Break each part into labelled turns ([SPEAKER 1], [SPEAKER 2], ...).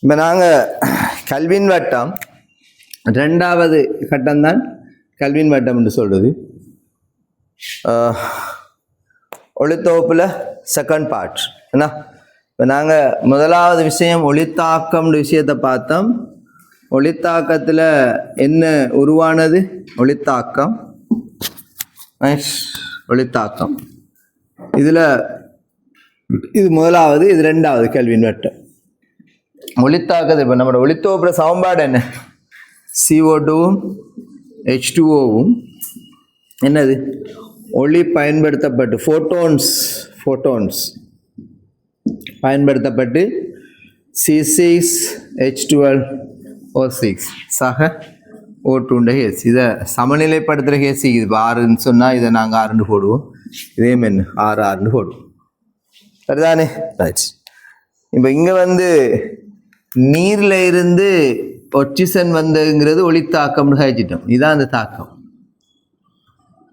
[SPEAKER 1] இப்போ நாங்கள் கல்வின் வட்டம் 2வது கட்டம்தான் கல்வின் வட்டம் என்று சொல்றது. ஒளித்தொகுப்புல செகண்ட் பார்ட் என்ன. இப்போ நாங்கள் முதலாவது விஷயம் ஒளித்தாக்கம்ன்ற விஷயத்தை பார்த்தோம். ஒளித்தாக்கத்தில் என்ன உருவானது? ஒளித்தாக்கம். ஒளித்தாக்கம் இதில் இது முதலாவது, இது 2வது கல்வின் வட்டம். ஒளித்தாக்கத்தை இப்போ நம்மளோட ஒளித்தொகுப்புற சமன்பாடு என்ன? CO2வும் H2Oவும் என்னது? ஒளி பயன்படுத்தப்பட்டு ஃபோட்டோன்ஸ் பயன்படுத்தப்பட்டு C6H12O6 சக O2 கேஸ். இதை சமநிலைப்படுத்துகிற கேஸ் இது 6ன்னு சொன்னால் இதை நாங்கள் 6ன்னு போடுவோம். இதே மென்னு 6 போடுவோம். சரிதானே? ரைட். இப்போ இங்கே வந்து நீரில் இருந்து ஆக்சிஜன் வந்ததுங்கிறது ஒளித்தாக்கம்னு கழிச்சிட்டோம். இதுதான் அந்த தாக்கம்.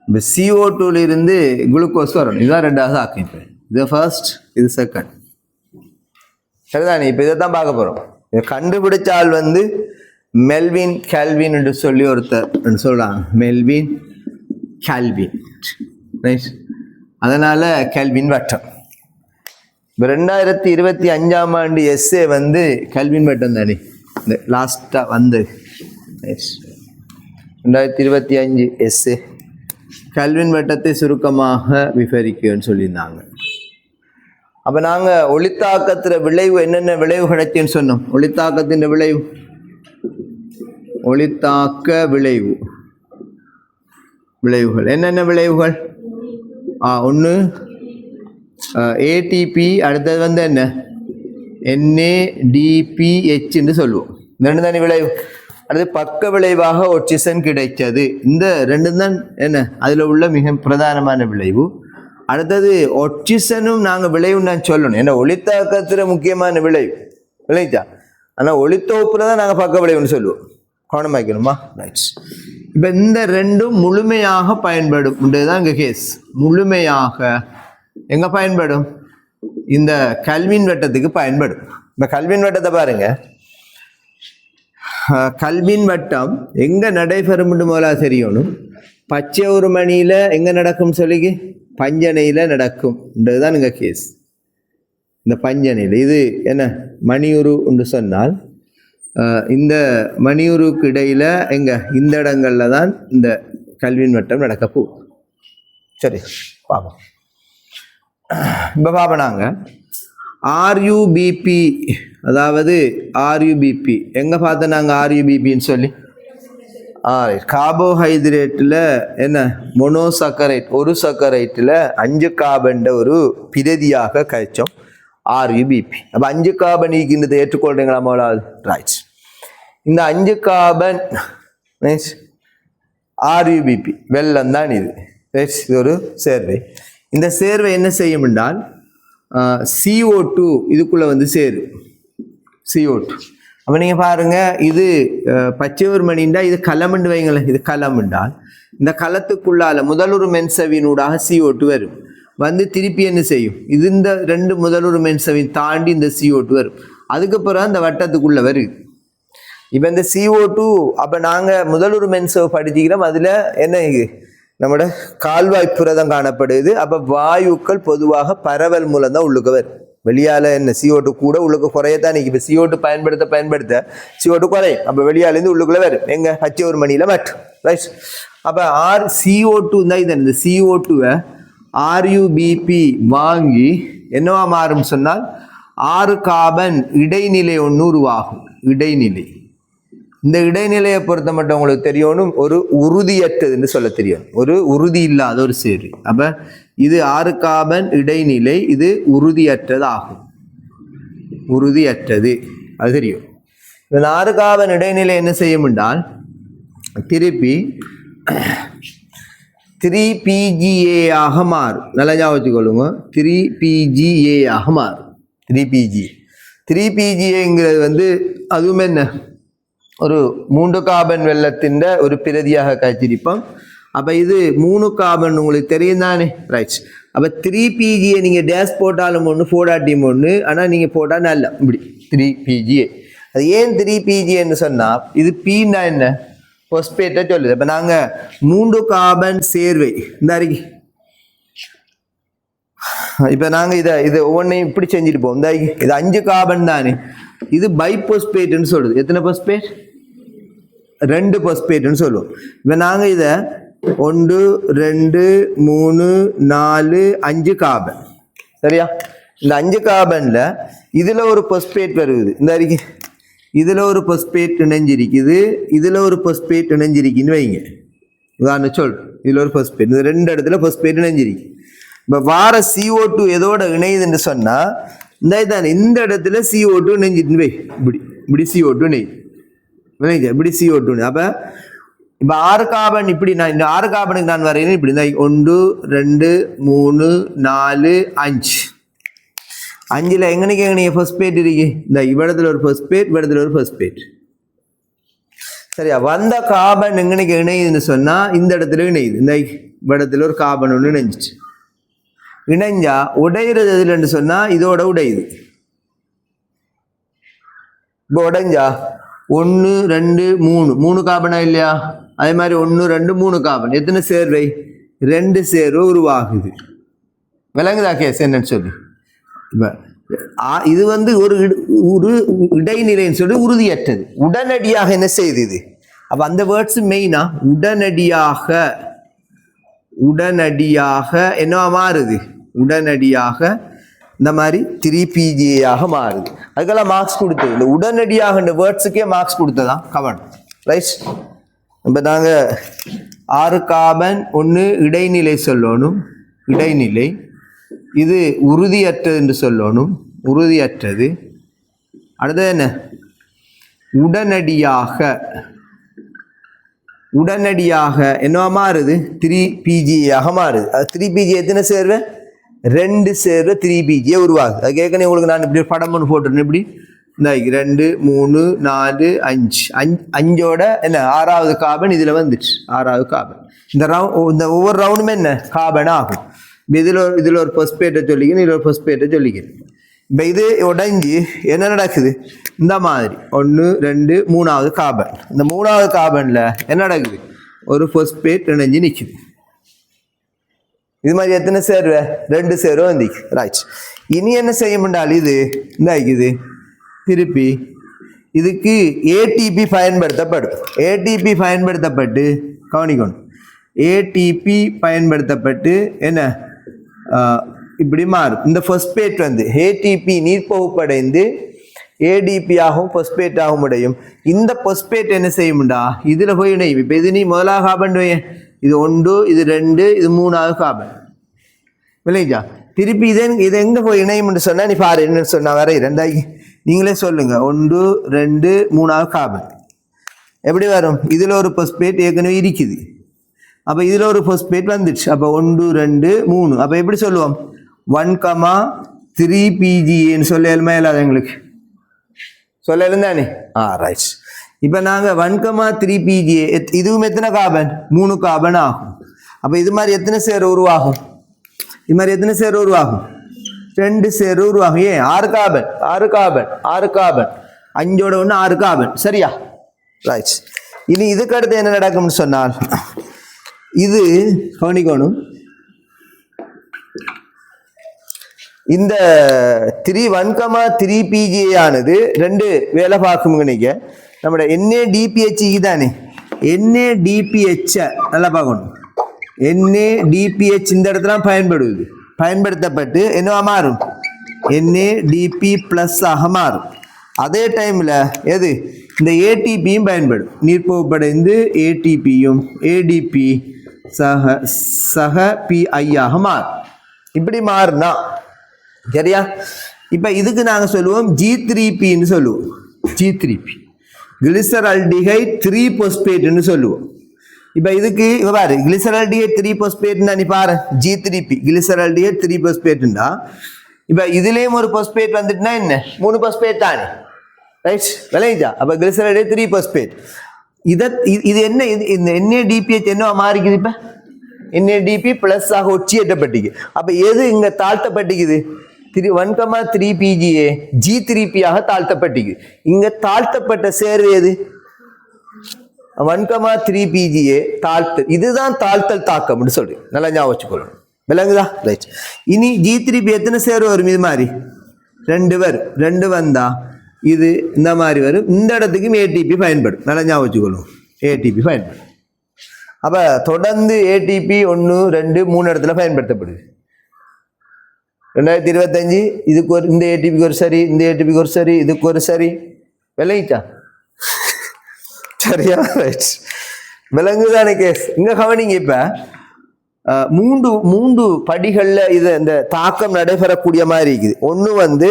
[SPEAKER 1] இப்போ CO2 இருந்து குளுக்கோஸ் வரணும். இதுதான் 2வது தாக்கம். இப்போ இது ஃபர்ஸ்ட், இது செகண்ட். சரிதானே? இப்போ இதை தான் பார்க்க போகிறோம். இதை கண்டுபிடிச்ச ஆள் வந்து மெல்வின் கேல்வின் என்று சொல்லி ஒருத்தர் சொல்கிறாங்க. Melvin Kelvin. ரைட். அதனால் கேல்வின் வட்டம். இப்போ 2025ஆம் ஆண்டு எஸ்ஏ வந்து கல்வின் வட்டம் தானே இந்த லாஸ்ட்டாக வந்து 2025 எஸ்ஏ கல்வின் வட்டத்தை சுருக்கமாக விவரிக்குன்னு சொல்லியிருந்தாங்க. அப்போ நாங்கள் ஒளித்தாக்கத்தில் விளைவு என்னென்ன விளைவு கிடைக்குன்னு சொன்னோம். ஒளித்தாக்கத்தின் விளைவு, ஒளித்தாக்க விளைவுகள் என்னென்ன விளைவுகள்? ஒன்று ATP, அடுத்தது வந்து என்ன NADPH சொல்லுவோம். இந்த 2 தானே விளைவு. அடுத்து பக்க விளைவாக ஆக்சிஜன் கிடைச்சது. இந்த 2 தான் என்ன அதில் உள்ள மிக பிரதானமான விளைவு. அடுத்தது ஆக்சிஜனும் நாங்கள் விளைவுன்னு நான் சொல்லணும். ஏன்னா ஒளித்தாக்கத்தில் முக்கியமான விளைவு விளைச்சா. ஆனால் ஒளித்தொகுப்புல தான் நாங்கள் பக்க விளைவுன்னு சொல்லுவோம். கவனமாக்கணுமா? ரைட்ஸ். இப்போ இந்த 2ம் முழுமையாக பயன்படும் தான் இங்கே கேஸ். முழுமையாக எங்கே பயன்படும்? இந்த கல்வின் வட்டத்துக்கு பயன்படும். இந்த கல்வின் வட்டத்தை பாருங்க. கல்வின் வட்டம் எங்கே நடைபெறும் முதலாக தெரியணும். பச்சை ஒரு மணியில் எங்கே நடக்கும் சொல்லி பஞ்சனையில் நடக்கும் தான் இங்கே கேஸ். இந்த பஞ்சனையில் இது என்ன மணியுரு என்று சொன்னால் இந்த மணியுருக்கு இடையில் எங்கே இந்த இடங்கள்ல தான் இந்த கல்வின் வட்டம் நடக்க போகும். சரி பார்ப்போம். இப்போ பார்ப்போம் நாங்கள் RUBP, அதாவது RUBP எங்கே பார்த்தோம் நாங்கள் RUBPன்னு சொல்லி கார்போஹைட்ரேட்டில் என்ன மொனோசக்கரைட், ஒரு சக்கரைட்டில் 5 கார்பன் ஒரு பிரதியாக கழிச்சோம் RUBP. அப்போ 5 கார்பன் ஈக்கின்றதை ஏற்றுக்கொள்றீங்களா முதலாவது? ரைட். இந்த 5 கார்பன் RUBP வெள்ளம் தான் இது. இது ஒரு சேர்வை. இந்த சேர்வை என்ன செய்யும் என்றால் CO2 இதுக்குள்ளே வந்து சேரும். CO2. அப்போ நீங்கள் பாருங்கள், இது பச்சை ஒரு மணிண்டா இது களம்ண்டு வைங்களேன். இது களம்ண்டால் இந்த களத்துக்குள்ளால் முதலுறு மென்சவினூடாக CO2 வரும். வந்து திருப்பி என்ன செய்யும்? இது இந்த 2 முதலுறு மென்சவின் தாண்டி இந்த CO2 வரும். அதுக்கப்புறம் அந்த வட்டத்துக்குள்ளே வருது. இப்போ இந்த CO2 அப்போ நாங்கள் முதலுறு மென்சவை படிச்சுக்கிறோம். அதில் என்ன நம்மளோட கால்வாய் புரதம் காணப்படுது. அப்போ வாயுக்கள் பொதுவாக பரவல் மூலம் தான் உள்ளுக்கு வரும். வெளியால் என்ன CO2 கூட உள்ளுக்கு குறையத்தான் நிற்கும். இப்போ CO2 பயன்படுத்த CO2 குறையும். அப்போ வெளியாலேருந்து உள்ளுக்குள்ளே வரும். எங்கே பச்சை ஒரு மணியில் மட்டும். ரைட். அப்போ CO2 தான் இது. இந்த CO2வை RUBP வாங்கி என்னவா மாறும் சொன்னால் 6 கார்பன் இடைநிலை ஒன்று உருவாகும். இடைநிலை. இந்த இடைநிலையை பொறுத்த மட்டும் உங்களுக்கு தெரியணும், ஒரு உறுதியற்றதுன்னு சொல்ல தெரியும். ஒரு உறுதி இல்லாத ஒரு சேர்வை. அப்போ இது 6 கார்பன் இடைநிலை, இது உறுதியற்றது ஆகும். உறுதியற்றது அது தெரியும். இந்த 6 கார்பன் இடைநிலை என்ன செய்யும் என்றால் திருப்பி 3PGA ஆக மாறும். நல்லா ஞாபகம் வச்சுக்கொள்ளுங்க. 3PGA ஆக மாறும். 3PGAங்கிறது வந்து அதுவும் என்ன ஒரு 3 கார்பன் வெள்ளத்தின் ஒரு பிரதியாக காய்ச்சிருப்போம். அப்போ இது 3 கார்பன் உங்களுக்கு தெரியும் தானே? ரைட். அப்போ 3PGA நீங்கள் டேஷ் போட்டாலும் ஒன்று போடாட்டியும் ஒன்று, ஆனால் நீங்கள் போட்டால் நல்லா இப்படி 3PGA. அது ஏன் 3PGAன்னு சொன்னால் இது பீன்னா என்ன பொஸ்பேட்டை சொல்லுது. இப்போ நாங்கள் 3 கார்பன் சேர்வை இந்த அறிக்கை இப்போ நாங்கள் இது ஒவ்வொன்றையும் இப்படி செஞ்சுருப்போம். இந்த இது 5 கார்பன் தானே, இது பைபோஸ்பேட்டுன்னு சொல்லுது. எத்தனை பொஸ்பேட்? 2 பொஸ்பேட்டுன்னு சொல்லுவோம். இப்போ நாங்கள் இதை 1 2 3 4 5 கார்பன் சரியா. இந்த 5 கார்பனில் இதில் ஒரு பொஸ்பேட் வருது. இந்த அறிக்கை இதில் ஒரு பொஸ்பேட் இணைஞ்சிருக்குது, இதில் ஒரு பொஸ்பேட் இணைஞ்சிருக்குன்னு வைங்க. உதாரணம் சொல்கிறேன், இதில் ஒரு பொஸ்பேட், இந்த 2 இடத்துல பொஸ்பேட் இணைஞ்சிருக்கு. இப்போ வார CO2 எதோட இணையுதுன்னு சொன்னால் இந்த இடத்துல CO2 இணைஞ்சிட்டு வை, இப்படி CO2 இணையுது, இப்படி CO2. அப்போ இப்போ 6 கார்பன் இப்படி நான் இந்த 6 கார்பனுக்கு நான் வரையினேன் இப்படி 1 2 3 4 5 5ல் எங்கனைக்கு ஃபஸ்பேட் இருக்கு. இந்த இவ்விடத்துல ஒரு ஃபஸ்பேட், இவ்விடத்துல ஒரு ஃபஸ்பேட் சரியா. வந்த கார்பன் எங்கனைக்கு இணையுதுன்னு சொன்னால் இந்த இடத்துல இணையுது. இந்த இவ்விடத்துல ஒரு கார்பன் ஒன்று இணைஞ்சிச்சு. இணைஞ்சா உடையிறது எதுலன்னு சொன்னால் இதோட உடையுது. இப்போ உடைஞ்சா 1 2 3 கார்பனா இல்லையா. அதே மாதிரி 1 2 3 கார்பன் எத்தனை சேர்வை? 2 சேர்வை உருவாகுது. விளங்குதா கேஸ் என்னன்னு சொல்லி. இப்போ இது ஒரு இடைநிலைன்னு சொல்லி உறுதியற்றது. உடனடியாக என்ன செய்யுது இது? அப்போ அந்த வேர்ட்ஸ் மெயினா உடனடியாக என்னவா மாறுது? உடனடியாக இந்த மாதிரி 3PGA மாறுது. அதுக்கெல்லாம் மார்க்ஸ் கொடுத்தது. இந்த உடனடியாக இந்த வேர்ட்ஸுக்கே மார்க்ஸ் கொடுத்ததான் கவனம் ரைட். இப்போ நாங்கள் 6 கார்பன் 1 இடைநிலை சொல்லணும், இடைநிலை. இது உறுதியற்றது என்று சொல்லணும், உறுதியற்றது. அடுத்தது என்ன? உடனடியாக என்னவா மாறுது? 3PGA மாறுது. அது 3PGA எத்தனை சேர்வை? 2 சேர்வை 3PGA உருவாகுது. அது கேட்கணும் உங்களுக்கு. நான் இப்படி படம் ஒன்று போட்டுருந்தேன். இப்படி இந்த 2 3 4 5 5ஓட என்ன 6வது கார்பன் இதில் வந்துச்சு. 6வது கார்பன் இந்த ஒவ்வொரு ரவுண்டுமே என்ன கார்பன் ஆகும். இதில் ஒரு பொஸ்பேட்டை சொல்லிக்கணும், இதில் ஒரு பொஸ்பேட்டை சொல்லிக்கணும். இப்போ இது உடைஞ்சி என்ன நடக்குது? இந்த மாதிரி 1 2 3வது கார்பன். இந்த 3வது கார்பனில் என்ன நடக்குது? ஒரு பொஸ்பேட் இணைஞ்சு நிற்குது. இது மாதிரி எத்தனை சேர்வை? 2 சேர்வை வந்துச்சு ரைட். இனி என்ன செய்ய முடியாது? இது இந்த இது திருப்பி இதுக்கு ATP பயன்படுத்தப்படும். ATP பயன்படுத்தப்பட்டு கவனிக்கணும். ATP பயன்படுத்தப்பட்டு என்ன இப்படி மாறும். இந்த பொஸ்பேட் ATP நீர்ப்பகுப்படைந்து ADP ஆகவும் பொஸ்பேட் ஆகும் உடையும். இந்த பொஸ்பேட் என்ன செய்யும்டா? இதில் போய் இணையும். இப்போ இது நீ முதலாக கார்பன் வைய, இது 1 இது 2 இது 3வது கார்பன் விளைஞ்சா. திருப்பி இது எங்கே போய் இணையும்னு சொன்னால் நீ பாரு என்னன்னு சொன்னால் வர 2 நீங்களே சொல்லுங்க. 1 2 3வது கார்பன் எப்படி வரும்? இதில் ஒரு பொஸ்பேட் ஏற்கனவே இருக்குது. அப்போ இதில் ஒரு பொஸ்பேட் வந்துடுச்சு. அப்போ 1 2 3. அப்போ எப்படி சொல்லுவோம்? 1,3PGAன்னு சொல்லலுமே இல்லாத எங்களுக்கு சொல்லலும் தானே. ரைட். இப்போ நாங்கள் 1,3PGA இதுவும் எத்தனை கார்பன்? 3 கார்பன் ஆகும். அப்போ இது மாதிரி எத்தனை சேர் உருவாகும்? இது மாதிரி எத்தனை சேர் உருவாகும்? 2 சேர் உருவாகும். ஏன்? 6 கார்பன் 6 கார்பன் 6 கார்பன் 5ஓட 1 6 கார்பன் சரியா ரைட். இனி இதுக்கு அடுத்து என்ன நடக்கும்னு சொன்னால் இது கவனிக்கணும். இந்த 1,3PGA ஆனது 2 வேலை பார்க்கும். நினைக்க நம்மளோட NADPH தானே. NADPH நல்லா பார்க்கணும். NADPH இந்த இடத்துல பயன்படுது. பயன்படுத்தப்பட்டு என்னவா மாறும்? NADP+ மாறும். அதே டைமில் எது? இந்த ATPயும் பயன்படும். நீர்ப்பகுப்படைந்து ATPயும் ADP சக PI மாறும். இப்படி மாறுனா சரியா. இப்போ இதுக்கு நாங்கள் சொல்லுவோம் G3Pன்னு சொல்லுவோம். G3P கிளிசரால்டிஹைட் 3 பொஸ்பேட்னு சொல்லுவோம். இப்போ இதுக்கு பாரு கிளிசரால்டிஹைட் 3 பொஸ்பேட்னா நீ பாரு G3P கிளிசரால்டிஹைட் 3 பொஸ்பேட்னா. இப்போ இதுலேயும் ஒரு பொஸ்பேட் வந்துட்டுனா என்ன? 3 பொஸ்பேட் தானே ரைட் விளைஞ்சா. அப்போ கிளிசரால்டிஹைட் 3 பொஸ்பேட். இது என்ன? இந்த NADPH என்ன மாறிக்குது? இப்போ NADP பிளஸ் ஆக ஒட்சியேற்றப்பட்டிக்கு. அப்ப எது இங்க தாழ்த்தப்பட்டிக்குது? 1,3 PGA G3P ஆக தாழ்த்தப்பட்டிக்கு. இங்க தாழ்த்தப்பட்ட சேர்வு எது? 1,3 PGA தாழ்த்தல். இதுதான் தாழ்த்தல் தாக்கம் சொல்லி நல்லா ஞாபகம் வச்சுக்கொள்ளணும். விளங்குதா? ரைட். இனி G3P எத்தனை சேர்வு வரும்? இது மாதிரி 2 வரும். 2 வந்தா இது இந்த மாதிரி வரும். இந்த இடத்துக்கும் ATP பயன்படும். நல்லா ஞாபகம் வச்சுக்கொள்ளும். ATP பயன்படும். அப்ப தொடர்ந்து ATP 1, 2, 3 இடத்துல பயன்படுத்தப்படுது. 2025 இதுக்கு ஒரு இந்த ATPக்கு ஒரு சரி, இந்த ATPக்கு ஒரு சரி, இதுக்கு ஒரு சரி. விளங்கிட்டா? சரியா? ரைட். விளங்குதானே கேஸ்? இங்க கவனிங்க. இப்ப மூன்று படிகள்ல இது இந்த தாக்கம் நடைபெறக்கூடிய மாதிரி இருக்குது. ஒண்ணு வந்து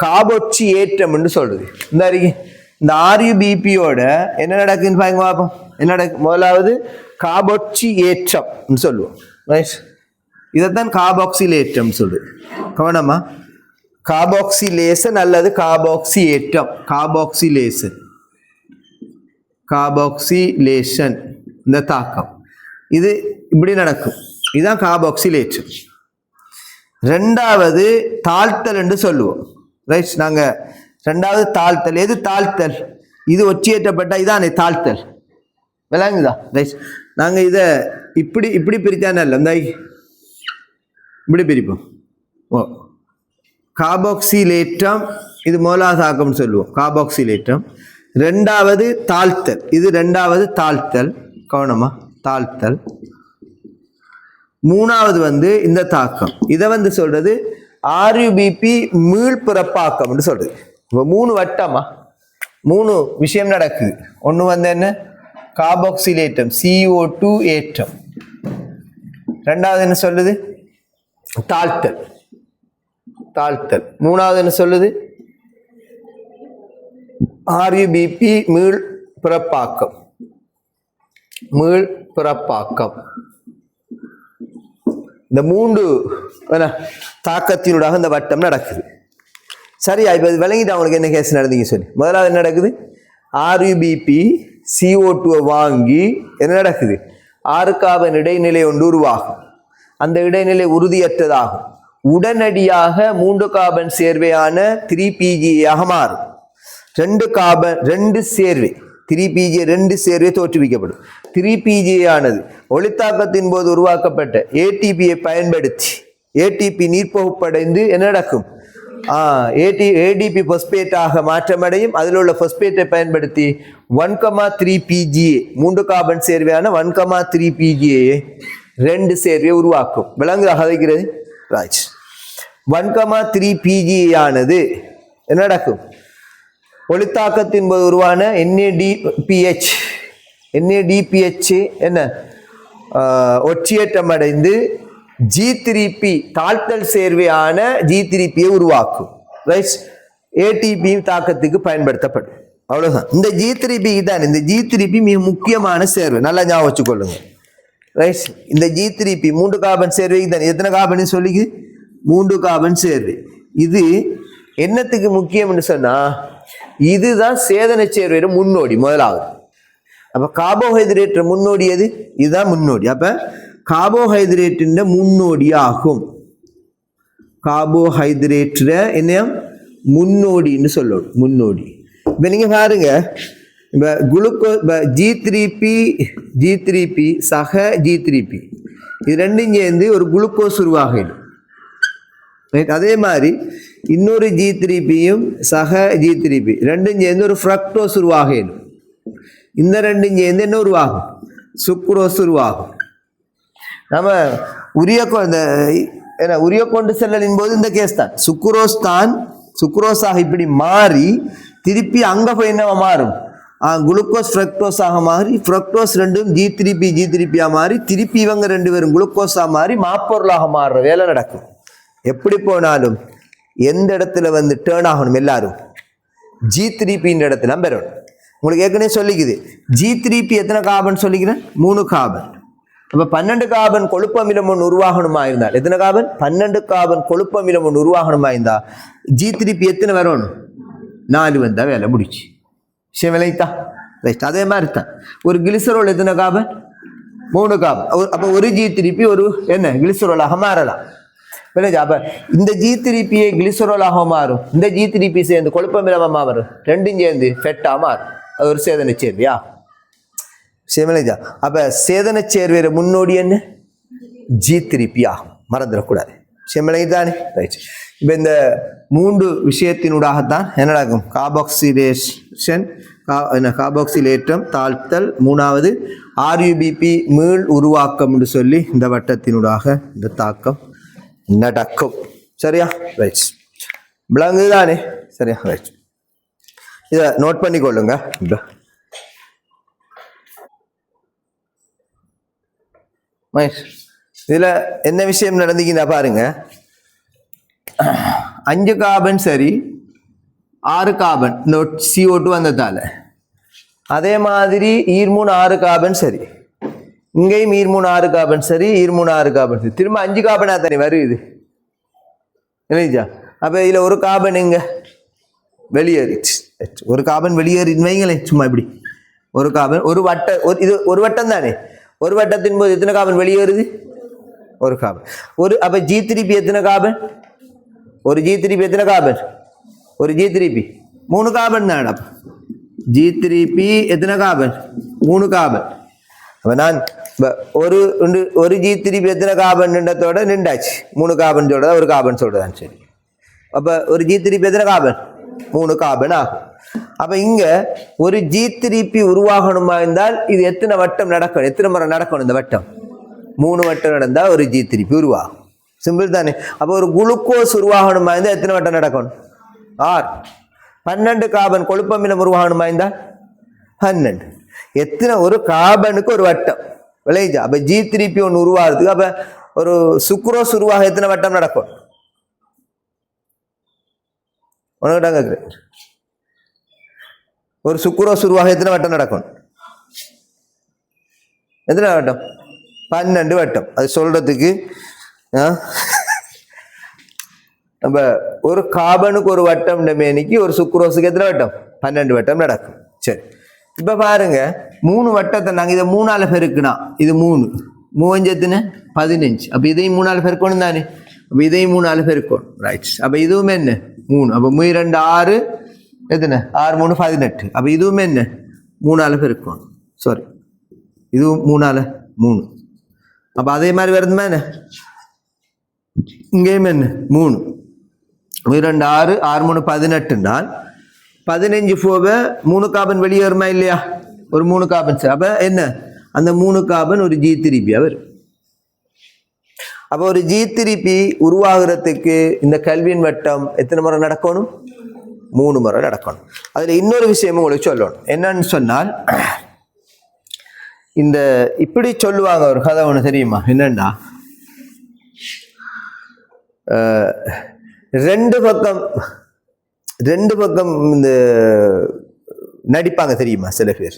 [SPEAKER 1] காபொட்சி ஏற்றம்னு சொல்றது. இந்த RUBPயோட என்ன நடக்குன்னு பாருங்க பார்ப்போம். என்ன நடக்கு? முதலாவது காபொட்சி ஏற்றம் சொல்லுவோம். ரைட். இதைத்தான் காபாக்சிலேற்றம் சொல்றது. கவனமா, காபாக்சிலேசன் அல்லது காபாக்சி ஏற்றம். காபாக்சிலேஷன் இந்த தாக்கம் இது இப்படி நடக்கும். இதுதான் காபாக்சிலேற்றம். ரெண்டாவது தாழ்த்தல் என்று சொல்லுவோம். ரைட். நாங்க ரெண்டாவது தாழ்த்தல். எது தாழ்த்தல்? இது ஒற்றியேற்றப்பட்ட இதானே தாழ்த்தல். விளங்குதா? ரைட். நாங்க இத இப்படி பிரித்தானே இல்லை, இந்த இப்படி பிரிப்போம். காபாக்சிலேற்றம் இது முதலாவது தாக்கம்னு சொல்லுவோம். காபாக்சிலேற்றம். ரெண்டாவது தாழ்த்தல். இது ரெண்டாவது தாழ்த்தல். கவனமா, தாழ்த்தல். மூணாவது வந்து இந்த தாக்கம். இதை வந்து சொல்றது RUBP மீள்பிறப்பாக்கம் சொல்றது. இப்போ 3 வட்டமா 3 விஷயம் நடக்குது. ஒன்று வந்து என்ன? காபாக்சிலேற்றம், CO2 ஏற்றம். ரெண்டாவது என்ன சொல்லுது? தாழ்த்தல். மூணாவது என்ன சொல்லுது? RUBP மீள்பிறப்பாக்கம். இந்த 3 தாக்கத்தினூடாக இந்த வட்டம் நடக்குது. சரியா? இப்ப விளங்கிட்டு அவங்களுக்கு என்ன கேஸ் நடந்தீங்க சொல்லி. முதலாவது என்ன நடக்குது? RUBP CO2 வாங்கி என்ன நடக்குது? 6 கார்பன் இடைநிலை ஒன்று உருவாகும். அந்த இடைநிலை உறுதியற்றதாகும். உடனடியாக 3 கார்பன் சேர்வையான 3PGA ஆக மாறும். 2 சேர்வை 3PGA 2 சேர்வை தோற்றுவிக்கப்படும். 3PGA ஆனது ஒளித்தாக்கத்தின் போது உருவாக்கப்பட்ட ATPயை பயன்படுத்தி ATP நீர்ப்பகுப்படைந்து என்ன நடக்கும்? ADP பாஸ்பேட்டாக மாற்றமடையும். அதில் உள்ள பாஸ்பேட்டை பயன்படுத்தி 1,3 PGA 3 கார்பன் சேர்வையான 1,3 PGA 2 சேர்வை உருவாக்கும். விளங்குதா கதைக்கிறது? ராஜ். 1,3 PGA ஆனது என்ன நடக்கும்? ஒளித்தாக்கத்தின் போது உருவான NADPH என்ன ஒற்றியேற்றம் அடைந்து G3P தாழ்த்தல் சேர்வையான G3P உருவாக்கும். ரைட். ATP தாக்கத்துக்கு பயன்படுத்தப்படும். அவ்வளவுதான். இந்த G3P தான். இந்த G3P மிக முக்கியமான சேர்வை. நல்லா ஞாபகம் வச்சுக்கொள்ளுங்க. ரைட். இந்த G3P 3 கார்பன் சேர்வை தான். எத்தனை கார்பன் சொல்லிக்கு? 3 கார்பன் சேர்வை. இது என்னத்துக்கு முக்கியம்னு சொன்னா, இதுதான் சேதன சேர்வையோட முன்னோடி. முதலாவது அப்ப கார்போஹைட்ரேட் முன்னோடி எது? இதுதான் முன்னோடி. அப்ப கார்போஹைட்ரேட்டின் முன்னோடி ஆகும். கார்போஹைட்ரேட் என்ன முன்னோடின்னு சொல்லணும். முன்னோடி. இப்ப நீங்க பாருங்க, இப்ப குளுக்கோ G3P சக G3P இது ரெண்டும் சேர்ந்து ஒரு குளுக்கோஸ் உருவாகிடும். அதே மாதிரி இன்னொரு G3Pயும் சக G3P ரெண்டும் சேர்ந்து ஒரு ஃப்ரக்டோஸ் உருவாகிடும். இந்த ரெண்டும் சேர்ந்து என்ன உருவாகும்? சுக்ரோஸ் உருவாகும். நம்ம உரிய கொண்டு செல்லலின் போது இந்த கேஸ் தான். சுக்ரோஸாக இப்படி மாறி திருப்பி அங்க போய் என்ன மாறும்? குளுக்கோஸ் ஃப்ரக்டோஸாக மாறி, ஃப்ரக்டோஸ் ரெண்டும் G3P மாறி திருப்பி இவங்க 2 பேரும் குளுக்கோஸா மாறி மாப்பொருளாக மாறுற வேலை நடக்கும். எப்படி போனாலும் எந்த இடத்துல வந்து டேர்ன் ஆகணும்? எல்லாரும் G3P இடத்துல பெறணும். உங்களுக்கு ஏற்கனவே சொல்லிக்குது. G3P எத்தனை கார்பன் சொல்லிக்கிறேன்? 3 கார்பன். அப்ப 12 கார்பன் கொழுப்பமிலம் ஒன்று உருவாகணுமா இருந்தால் எத்தனை கார்பன்? 12 கார்பன் கொழுப்பமிலம் ஒன்று உருவாகணுமா இருந்தா G3P எத்தனை வரணும்? 4 வந்தா வேலை முடிச்சு. விஷயம் விளைத்தா? ரைட். அதே மாதிரி தான் ஒரு கிளிசரோல் எத்தனை கார்பன்? 3 கார்பன். அப்ப ஒரு G3P ஒரு என்ன கிளிசராலாக மாறலாம். அப்ப இந்த G3P கிளிசராலாக மாறும், இந்த G3P சேர்ந்து கொழுப்பமிலமா மாறும், ரெண்டும் சேர்ந்து ஃபெட்டா மாறும். அது ஒரு சேதன சேர்வையா? சேமலேஜா. அப்ப சேதன சேர்வையிற முன்னோடி என்ன? G3P ஆகும், மறந்துடக்கூடாது. சேமலைதானே? ரைட். இப்போ இந்த 3 விஷயத்தினூடாகத்தான் என்ன நடக்கும்? கார்பாக்சிலேஷன், கார்பாக்சிலேற்றம் தாழ்த்தல், 3வது RUBP மீள் உருவாக்கம் என்று சொல்லி இந்த வட்டத்தினூடாக இந்த தாக்கம் நடக்கும். சரியா? ரைட். விளங்குதானே? சரியா? ரைட். இதை நோட் பண்ணிக்கொள்ளுங்க. இதுல என்ன விஷயம் நடந்துக்குன்னா பாருங்க, 5 கார்பன் சரி 6 கார்பன் இந்த CO2 வந்ததால, அதே மாதிரி ஈர்3 6 கார்பன் சரி, இங்கேயும் ஈர்3 6 கார்பன் சரி, ஈர்3 6 கார்பன் சரி, திரும்ப 5 கார்பனா தானே வருது இல்லையா? அப்ப இதுல ஒரு கார்பன் இங்க வெளியேறிச்சு, ஒரு கார்பன் வெளியேறின்னு வைங்களேன். சும்மா இப்படி ஒரு கார்பன், ஒரு வட்ட, இது ஒரு வட்டம் தானே, ஒரு வட்டத்தின் போது எத்தனை கார்பன் வெளியேறுது? ஒரு கார்பன். ஒரு அப்ப G3P எத்தனை கார்பன்? ஒரு G3P எத்தனை கார்பன்? ஒரு G3P 3 கார்பன் தான். அப்ப G3P எத்தனை கார்பன்? 3 கார்பன். அப்ப நான் ஒரு G3P எத்தனை கார்பன்ன்றதோட நின்றாச்சு, 3 கார்பன் சொல்றதா ஒரு கார்பன் சொல்றதான் சரி. அப்ப ஒரு G3P எத்தனை கார்பன்? 3 கார்பன் ஆகும். அப்ப இங்க ஒரு G3P உருவாகணுமா இருந்தால் இது எத்தனை வட்டம் நடக்கணும், எத்தனை முறை நடக்கணும்? இந்த வட்டம் 3 வட்டம் நடந்தா ஒரு G3P உருவாகும். சிம்பிள் தானே? அப்ப ஒரு குளுக்கோஸ் உருவாகணுமா இருந்தால் எத்தனை வட்டம் நடக்கணும்? 6. 12 கார்பன் கொழுப்பமிலம் உருவாகணுமா இருந்தால் 12. எத்தனை? ஒரு கார்பனுக்கு ஒரு வட்டம் விளைஞ்சா. அப்ப G3P ஒன்று உருவாகிறதுக்கு அப்ப ஒரு சுக்ரோஸ் உருவாக எத்தனை வட்டம் நடக்கும்? உனக்கிட்ட கேட்குறேன், ஒரு சுக்ரோஸ் உருவாக எத்தனை வட்டம் நடக்கும்? எத்தனை வட்டம்? 12 வட்டம். அது சொல்றதுக்கு நம்ம ஒரு கார்பனுக்கு ஒரு வட்டம் மேனிக்கு ஒரு சுக்ரோஸுக்கு எத்தனை வட்டம்? 12 வட்டம் நடக்கும். சரி, இப்ப பாருங்க 3 வட்டத்தை நாங்க இதை 3ஆல பெருக்குனா இது 3 3 எத்தனை? 15. அப்ப இதையும் 3ஆல பெருக்கணும் தானே, அப்ப இதையும் 3ஆல பெருக்கணும். ரைட். அப்ப இதுவும் என்ன? 3. அப்ப 2 6 எத்தனை? 6 3 18. அப்ப இதுவும் என்ன? 3ஆல பெருக்கணும். சாரி, இதுவும் 3ஆல 3. அப்ப அதே மாதிரி வருதுமா என்ன? இங்கேயும் என்ன? 3 2 6 6 3 18 என்றால் 15 போக 3 கார்பன் வெளியேறுமா இல்லையா? ஒரு 3 கார்பன். அப்ப என்ன? அந்த 3 கார்பன் ஒரு G3P வரும். அப்ப ஒரு G3P உருவாகிறதுக்கு இந்த கல்வியின் வட்டம் எத்தனை முறை நடக்கணும்? 3 முறை நடக்கணும். அதுல இன்னொரு விஷயம் உங்களுக்கு சொல்லணும். என்னன்னு சொன்னால், இந்த இப்படி சொல்லுவாங்க ஒரு கதை ஒண்ணு தெரியுமா? என்னன்னா, ரெண்டு பக்கம் இந்த நடிப்பாங்க தெரியுமா சில பேர்.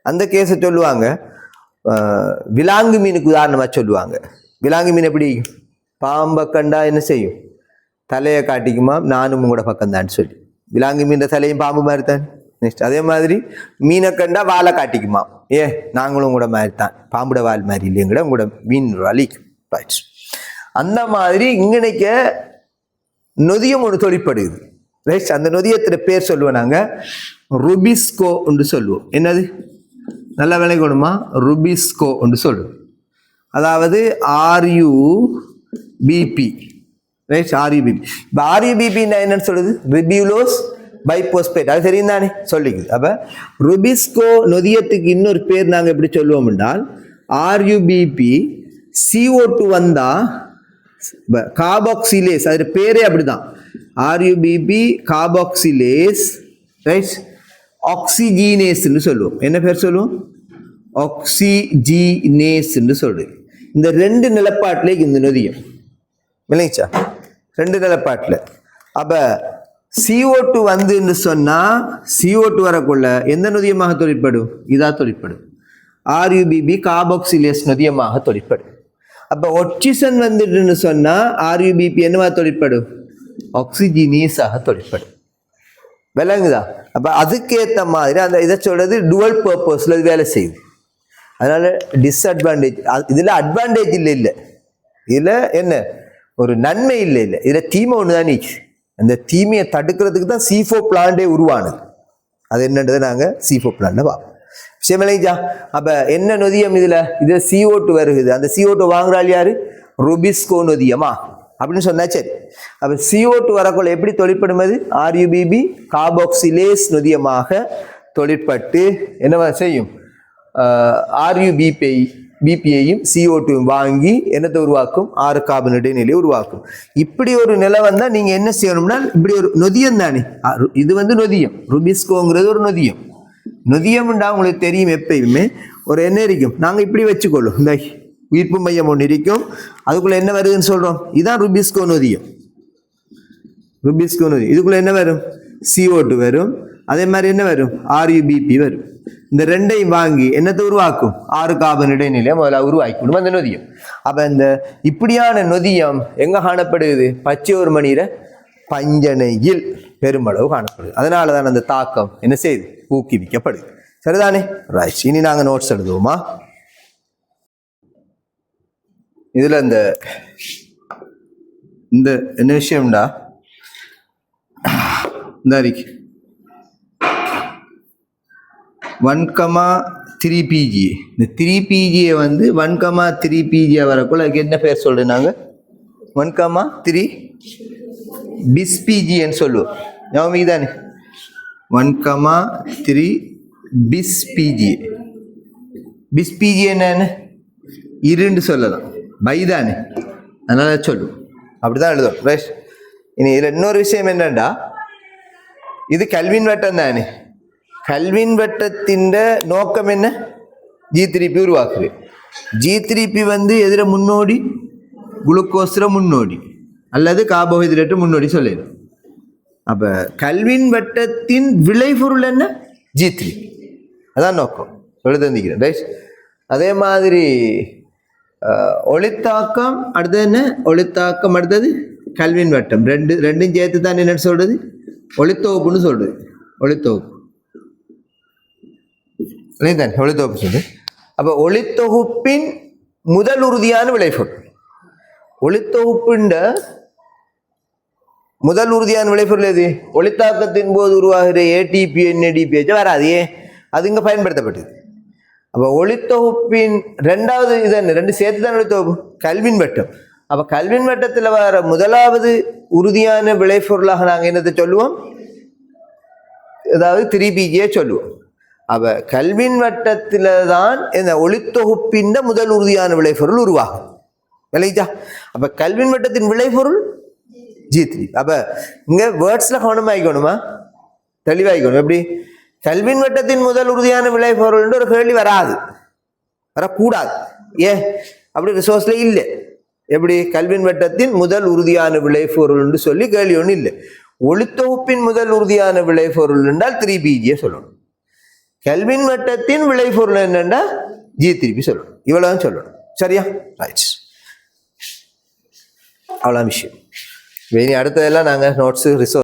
[SPEAKER 1] அந்த கேஸை சொல்லுவாங்க, விலாங்கு மீனுக்கு உதாரணமா சொல்லுவாங்க. விலாங்கு மீன் எப்படி? பாம்பை கண்டா என்ன செய்யும்? தலையை காட்டிக்குமா, நானும் உங்களோட பக்கம் தான் சொல்லி. விலாங்கு மீன் தலையும் பாம்பு மாதிரி தான். நெக்ஸ்ட் அதே மாதிரி மீனை கண்டா வாழை காட்டிக்குமா, நாங்களும் கூட மாதிரி தான், பாம்புட வால் மாதிரி இல்லையங்கூட உங்களோட மீன் வலி. அந்த மாதிரி இங்கனைக்க நொதியம் ஒன்று தொழிற்படுது. ரைட். அந்த நொதியத்துல பேர் சொல்லுவோம் நாங்க ருபிஸ்கோ என்று சொல்லுவோம். என்னது? நல்ல விளைக்கணுமா? ருபிஸ்கோ என்று சொல்லுவோம். அதாவது RUBP. ரைட். RUBP. இப்போ RUBP என்னன்னு சொல்லுது? ரிபியூலோஸ் பைபோஸ்பேட். அது தெரியும் தானே, சொல்லிக்குது. அப்ப ருபிஸ்கோ நொதியத்துக்கு இன்னொரு பேர் நாங்க எப்படி சொல்லுவோம் என்றால், RUBP CO2 வந்தா கார்பாக்சிலேஸ், அது பேரே அப்படிதான். RUBP கார்பாக்சிலேஸ், ரைட், ஆக்சிஜீனேஸ் சொல்லுவோம். என்ன பேர் சொல்லுவோம்? ஆக்சிஜீனேஸ் சொல்றது. இந்த 2 நிலப்பாட்டிலே இந்த நொதியம் விளைச்சா, 2 நிலப்பாட்டுல. அப்ப CO2 வந்து சொன்னா CO2 வரக்குள்ள எந்த நொதியமாக தொழிற்படும்? இதா தொழிற்படும். RUBP carboxylase நொதியமாக தொழிற்படும். அப்ப ஒட்சிசன் வந்துட்டு சொன்னா RUBP என்னவா தொழிற்படும்? ஆக்சிஜீனேஸாக தொழிற்படும். விளங்குதா? அப்ப அதுக்கேற்ற மாதிரி அந்த இதை சொல்றது டுவல் பர்பஸ்ல வேலை செய்யுது. அதனால டிஸ்அட்வான்டேஜ். இதுல அட்வான்டேஜ் இல்லை இதுல என்ன ஒரு நன்மை இல்லை இதுல தீமை ஒண்ணுதான் நீச்சு. அந்த தீமையை தடுக்கிறதுக்கு தான் C4 பிளான்டே உருவானது. அது என்னன்றதை நாங்க C4 பிளான்ல பார்ப்போம். விஷயமில்லைஜா. அப்ப என்ன நொதியம் இதுல CO2 வருகுது. அந்த CO2 வாங்குறாள் யாரு? ருபிஸ்கோ நொதியமா அப்படின்னு சொன்னா சரி. அப்ப CO2 வரக்குள்ள எப்படி தொழிற்படும்? அது RUBB கார்பாக்சிலேஸ் நொதியமாக தொழிற்பட்டு என்ன செய்யும்? RUBPயையும் CO2 வாங்கி என்னத்தை உருவாக்கும்? 6 கார்பன் இடைநிலையை உருவாக்கும். இப்படி ஒரு நிலை வந்தா நீங்க என்ன செய்யணும்னா, இப்படி ஒரு நொதியம் தானே இது நொதியம். ருபிஸ்கோங்கிறது ஒரு நொதியம். நொதியம்ண்டா உங்களுக்கு தெரியும், எப்பயுமே ஒரு என்ன இருக்கும், நாங்க இப்படி வச்சுக்கொள்ளும். இந்த உயிர்ப்பு மையம் ஒன்று இருக்கும், அதுக்குள்ள என்ன வருதுன்னு சொல்றோம், இதான் ருபிஸ்கோ நொதியம். ருபிஸ்கோ நொதியம் இதுக்குள்ள என்ன வரும்? CO2 வரும். அதே மாதிரி என்ன வரும்? RUBP வரும். இந்த ரெண்டையும் வாங்கி என்னத்தை உருவாக்கும்? 6 கார்பன் இடைநிலையை முதல்ல உருவாக்கிவிடும் அந்த நொதியம். அப்ப இந்த இப்படியான நொதியம் எங்க காணப்படுது? பச்சை ஒரு மணியில பஞ்சனையில் பெருமளவு காணப்படுது. அதனாலதான் அந்த தாக்கம் என்ன செய்யுது? ஊக்குவிக்கப்படுது. சரிதானே? ரைட். இனி நாங்க நோட்ஸ் எழுதுவோமா? இதுல இந்த என்ன விஷயம்டா, இந்த 1,3 PGA, இந்த 3 PGA 1,3 PGA வரக்குள்ள அதுக்கு என்ன பேர் சொல்றேன்? 1,3 பிஸ் PGA சொல்லுவோம். ஞாபகம் தானே? 1,3 பிஸ் PGA. பிஸ் PGA என்ன? இருன்னு சொல்லலாம், பைதானே, அதனால சொல்லுவோம். அப்படிதான் எழுதும். ரைட். இனி இதுல இன்னொரு விஷயம் என்னண்டா, இது கல்வின் வட்டம் தானே. கல்வின் வட்டத்தின் நோக்கம் என்ன? G3P உருவாக்குது. G3P எதிர முன்னோடி, குளுக்கோஸ்ல முன்னோடி அல்லது கார்போஹைட்ரேட் முன்னோடி சொல்லிடும். அப்ப கல்வின் வட்டத்தின் விளைபொருள் என்ன? G3. அதான் நோக்கம். சொல்லி தந்திக்கிறேன். ரைட். அதே மாதிரி ஒளித்தாக்கம் அடுத்தது என்ன? ஒளித்தாக்கம் அடுத்தது கல்வின் வட்டம். ரெண்டும் சேர்த்து தான் என்னன்னு சொல்றது? ஒளித்தொகுப்புன்னு சொல்றது. ஒளித்தொகுப்பு ஒளித்தொகுப்பு சொல்றது. அப்ப ஒளித்தொகுப்பின் முதல் உறுதியான விளைபொருள். ஒளித்தொகுப்பின் முதல் உறுதியான விளைபொருள் எது? ஒளித்தாக்கத்தின் போது உருவாகிற ATP NADPH வராது. ஏன்? அது இங்க பயன்படுத்தப்பட்டது. அப்ப ஒளித்தொகுப்பின் ரெண்டாவது இது என்ன? ரெண்டு சேர்த்து தான் ஒளித்தொகுப்பு, கல்வின் வட்டம். அப்ப கல்வின் வட்டத்துல வர முதலாவது உறுதியான விளைபொருளாக நாங்க என்னத்தை சொல்லுவோம்? அதாவது 3 PGA சொல்லுவோம். அப்ப கல்வின் வட்டத்தில தான் இந்த ஒளித்தொகுப்பின் முதல் உறுதியான விளைபொருள் உருவாகும். விளைச்சா? அப்ப கல்வின் வட்டத்தின் விளைபொருள் G3. அப்ப இங்க வேர்ட்ஸ்ல கவனமாயிக்கணுமா? தெளிவாயிக்கணும். எப்படி? கல்வின் வட்டத்தின் முதல் உறுதியான விளைபொருள் ஒரு கேள்வி வராது, வரக்கூடாது. ஏன்? அப்படி ரிசோர்ஸ்ல இல்லை. எப்படி? கல்வின் வட்டத்தின் முதல் உறுதியான விளைபொருள் சொல்லி கேள்வி ஒன்றும் இல்லை. ஒளித்தொகுப்பின் முதல் உறுதியான விளைபொருள் என்றால் 3 PGA சொல்லணும். கல்வின் வட்டத்தின் விளைபொருள் என்னன்னா G3P சொல்லணும். இவ்வளவுதான் சொல்லணும். சரியா? ரைட். அவ்வளோ விஷயம். இனி அடுத்ததெல்லாம் நாங்கள் நோட்ஸு ரிசோர்ஸ்